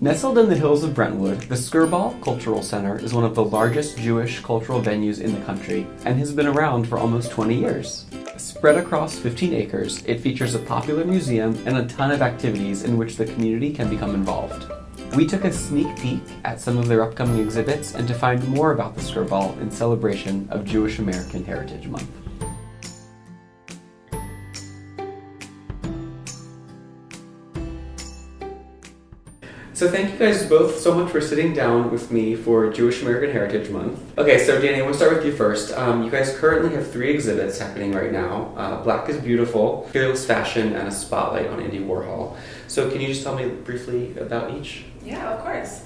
Nestled in the hills of Brentwood, the Skirball Cultural Center is one of the largest Jewish cultural venues in the country and has been around for almost 20 years. Spread across 15 acres, it features a popular museum and a ton of activities in which the community can become involved. We took a sneak peek at some of their upcoming exhibits and to find more about the Skirball in celebration of Jewish American Heritage Month. So thank you guys both so much for sitting down with me for Jewish American Heritage Month. Okay, so Danny, I want to start with you first. You guys currently have 3 exhibits happening right now. Black is Beautiful, Fearless Fashion, and a Spotlight on Andy Warhol. So can you just tell me briefly about each? Yeah, of course.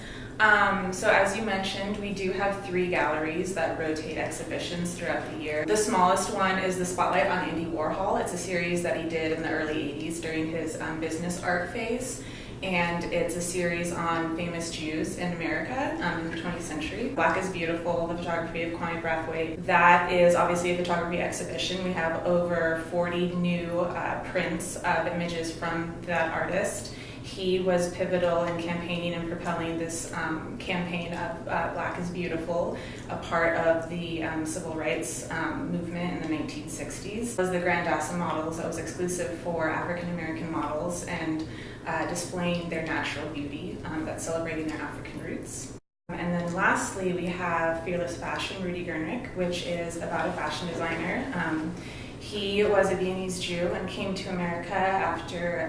So as you mentioned, we do have 3 galleries that rotate exhibitions throughout the year. The smallest one is the Spotlight on Andy Warhol. It's a series that he did in the early 80s during his business art phase. And it's a series on famous Jews in America in the 20th century. Black is Beautiful, the photography of Kwame Brathwaite. That is obviously a photography exhibition. We have over 40 new prints of images from that artist. He was pivotal in campaigning and propelling this campaign of Black is Beautiful, a part of the civil rights movement in the 1960s. It was the Grandassa models that was exclusive for African American models and displaying their natural beauty, that's celebrating their African roots. And then lastly, we have Fearless Fashion, Rudy Gernrich, which is about a fashion designer. He was a Viennese Jew and came to America after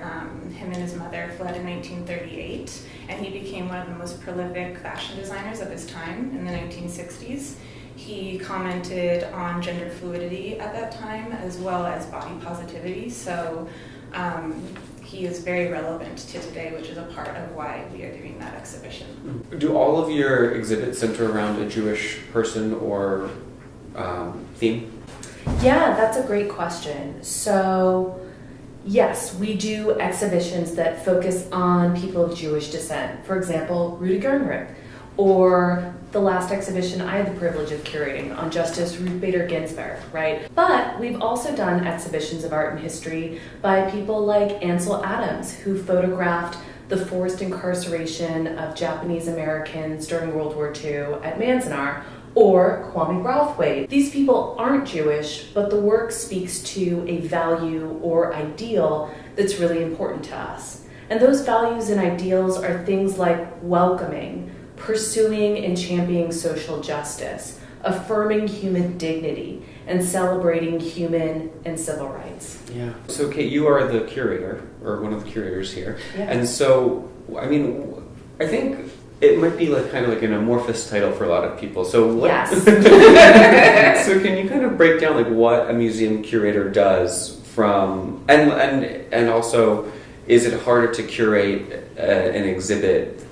him and his mother fled in 1938, and he became one of the most prolific fashion designers of his time in the 1960s. He commented on gender fluidity at that time, as well as body positivity, so he is very relevant to today, which is a part of why we are doing that exhibition. Do all of your exhibits center around a Jewish person or theme? Yeah, that's a great question. So, yes, we do exhibitions that focus on people of Jewish descent. For example, Rudy Gernrich, or the last exhibition I had the privilege of curating on Justice Ruth Bader Ginsburg, right? But we've also done exhibitions of art and history by people like Ansel Adams, who photographed the forced incarceration of Japanese Americans during World War II at Manzanar, or Kwame Brathwaite. These people aren't Jewish, but the work speaks to a value or ideal that's really important to us. And those values and ideals are things like welcoming, pursuing and championing social justice, affirming human dignity, and celebrating human and civil rights. Yeah. So Kate, you are the curator, or one of the curators here. Yeah. And so, I mean, I think it might be like kind of like an amorphous title for a lot of people. So what, Yes. So can you kind of break down like what a museum curator does from, and also, is it harder to curate an exhibit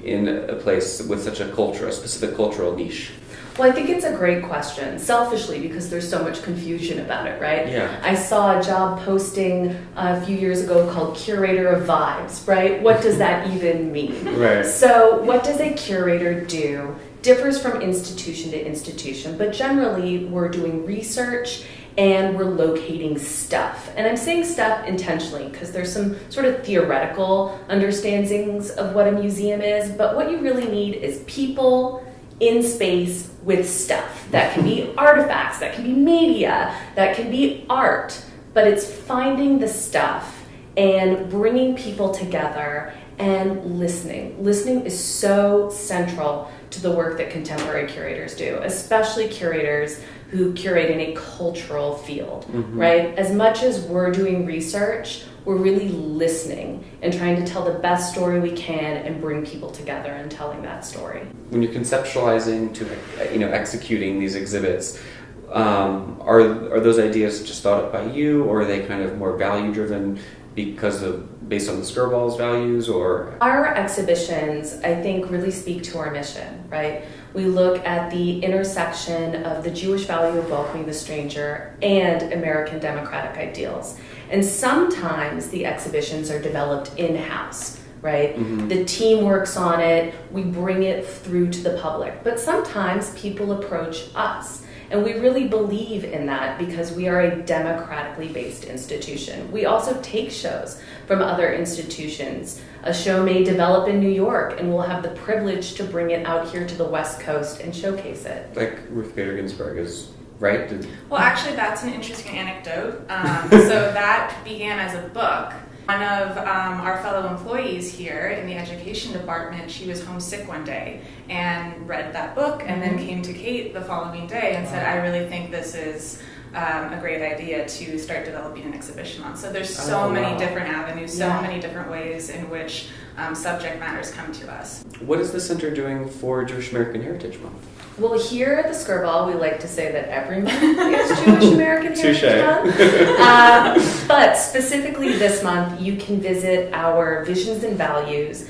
in a place with such a specific cultural niche? Well, I think it's a great question, selfishly, because there's so much confusion about it, right? Yeah. I saw a job posting a few years ago called Curator of Vibes, right? What does that even mean? Right. So what does a curator do? Differs from institution to institution, but generally we're doing research and we're locating stuff. And I'm saying stuff intentionally because there's some sort of theoretical understandings of what a museum is, but what you really need is people in space with stuff. That can be artifacts, that can be media, that can be art, but it's finding the stuff and bringing people together and listening. Listening is so central to the work that contemporary curators do, especially curators who curate in a cultural field, right? As much as we're doing research, we're really listening and trying to tell the best story we can and bring people together and telling that story. When you're conceptualizing to, executing these exhibits, are those ideas just thought up by you, or are they kind of more value driven based on the Skirball's values, or? Our exhibitions, I think, really speak to our mission, right? We look at the intersection of the Jewish value of welcoming the stranger and American democratic ideals. And sometimes the exhibitions are developed in-house, right? The team works on it, we bring it through to the public. But sometimes people approach us And we really believe in that because we are a democratically based institution. We also take shows from other institutions. A show may develop in New York, and we'll have the privilege to bring it out here to the West Coast and showcase it. Like Ruth Bader Ginsburg is, right? Well, actually, that's an interesting anecdote. So that began as a book. One of our fellow employees here in the education department, she was homesick one day and read that book and then came to Kate the following day and said, I really think this is a great idea to start developing an exhibition on. So there's so many different avenues, so many different ways in which subject matters come to us. What is the center doing for Jewish American Heritage Month? Well, here at the Skirball, we like to say that every month is Jewish American Heritage Month. But specifically this month, you can visit our Visions and Values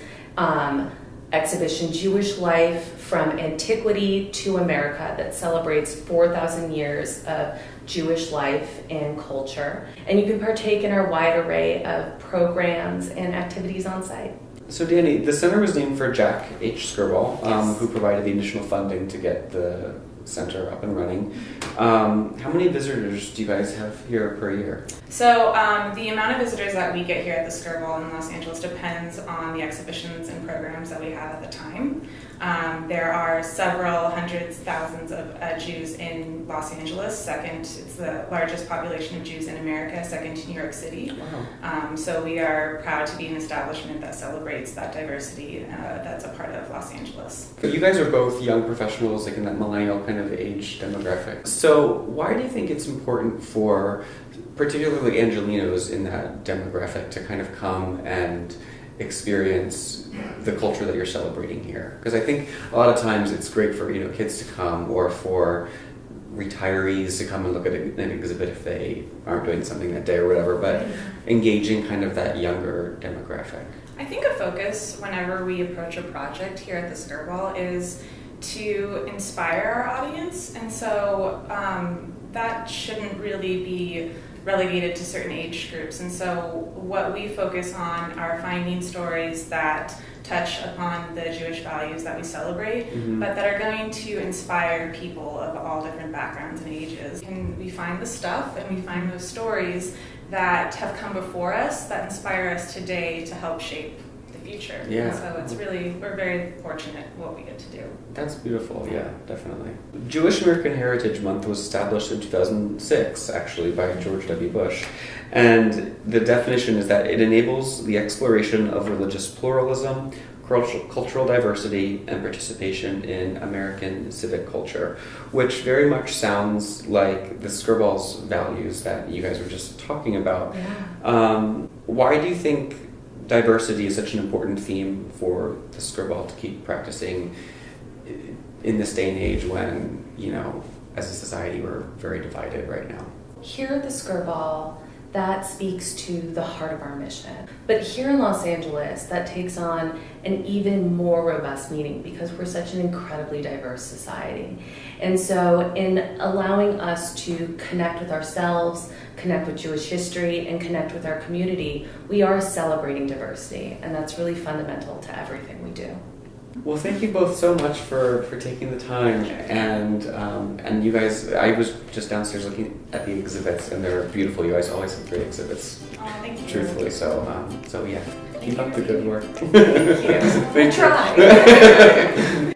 exhibition, Jewish Life from Antiquity to America, that celebrates 4,000 years of Jewish life and culture. And you can partake in our wide array of programs and activities on site. So Danny, the center was named for Jack H. Skirball, who provided the initial funding to get the center up and running. How many visitors do you guys have here per year? So the amount of visitors that we get here at the Skirball in Los Angeles depends on the exhibitions and programs that we have at the time. There are several hundreds, thousands of Jews in Los Angeles. Second, it's the largest population of Jews in America, second to New York City. Wow. So we are proud to be an establishment that celebrates that diversity that's a part of Los Angeles. But you guys are both young professionals, like in that millennial kind of age demographic. So why do you think it's important for particularly Angelenos in that demographic to kind of come and experience the culture that you're celebrating here? Because I think a lot of times it's great for kids to come, or for retirees to come and look at an exhibit if they aren't doing something that day or whatever, but engaging kind of that younger demographic. I think a focus whenever we approach a project here at the Skirball is to inspire our audience, and so that shouldn't really be relegated to certain age groups. And so what we focus on are finding stories that touch upon the Jewish values that we celebrate, but that are going to inspire people of all different backgrounds and ages. And we find the stuff and we find those stories that have come before us that inspire us today to help shape the future. Yeah. And so it's really, we're very fortunate what we get to do. That's beautiful, yeah, definitely. Jewish American Heritage Month was established in 2006, actually, by George W. Bush. And the definition is that it enables the exploration of religious pluralism, cultural diversity, and participation in American civic culture, which very much sounds like the Skirball's values that you guys were just talking about. Yeah. Why do you think diversity is such an important theme for the Skirball to keep practicing in this day and age when, as a society, we're very divided right now? Here at the Skirball, that speaks to the heart of our mission. But here in Los Angeles, that takes on an even more robust meaning because we're such an incredibly diverse society. And so in allowing us to connect with ourselves, connect with Jewish history, and connect with our community, we are celebrating diversity, and that's really fundamental to everything we do. Well, thank you both so much for taking the time, and you guys, I was just downstairs looking at the exhibits, and they're beautiful. You guys always have great exhibits, Thank you. truthfully, so yeah, keep up the good work. Thank you. Thank you. We'll try.